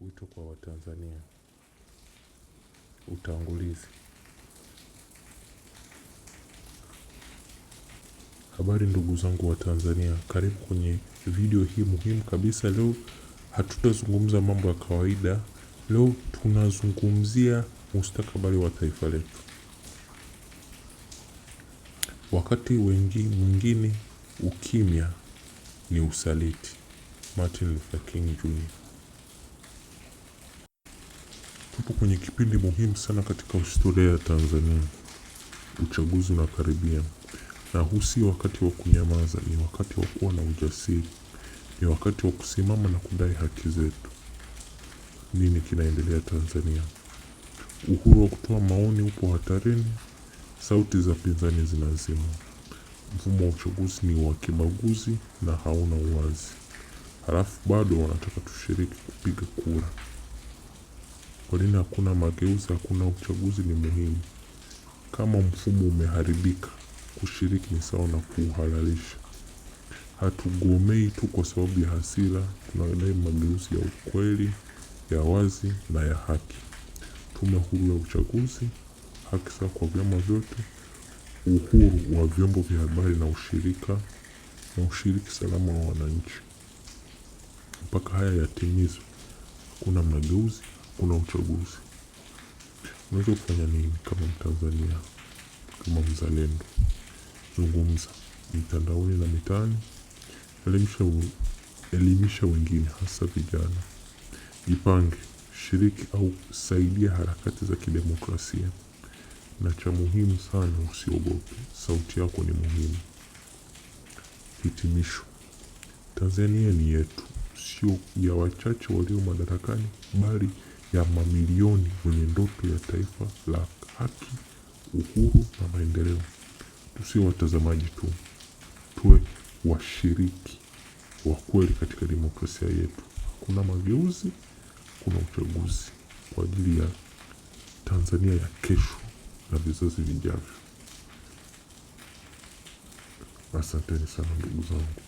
Wito kwa Watanzania. Utangulizi. Habari ndugu zangu wa Tanzania, karibu kwenye video hii muhimu kabisa. Leo hatutazungumza mambo ya kawaida. Leo tunazungumzia mustakabali wa taifa letu. Wakati mwingine ukimya ni usaliti. Martin Luther King Jr. Tupo kwenye kipindi muhimu sana katika historia ya Tanzania. Uchaguzi unakaribia. Na huu si wakati wa kunyamaza, ni wakati wa kuwa na ujasiri. Ni wakati wa kusimama na kudai haki zetu. Nini kinaendelea Tanzania? Uhuru wa kutoa maoni upo hatarini. Sauti za pinzani zinazimwa. Mfumo wa uchaguzi ni wa kibaguzi na hauna uwazi. Halafu bado wanataka tushiriki kupiga kura. Kwa nini hakuna mageuzi? Hakuna uchaguzi ni muhimu. Kama mfumo umeharibika, kushiriki ni sawa na kuhalalisha. Hatugomei tu kwa sababu ya hasira, tunadai mageuzi ya ukweli, ya wazi na ya haki. Tume huru ya uchaguzi, haki sawa kwa vyama vyote, uhuru wa vyombo vya habari na ushiriki salama wa wananchi. Mpaka haya yatimizwe, kuna mageuzi, kuna uchaguzi. Unaweza kufanya nini kama Mtanzania, kama mzalendo? Zungumza mitandaoni na mitaani. Elimisha wengine, hasa vijana. Jipange, shiriki au saidia harakati za kidemokrasia. Na cha muhimu sana, usiogope. Sauti yako ni muhimu. Hitimisho. Tanzania ni yetu, sio ya wachache walio madarakani, bali ya mamilioni wenye ndoto ya taifa la haki, uhuru na maendeleo. Tusiwe watazamaji tu, tuwe washiriki wa kweli katika demokrasia yetu. Kuna mageuzi, kuna uchaguzi kwa ajili ya Tanzania ya kesho na vizazi vijavyo. Asanteni sana ndugu zangu.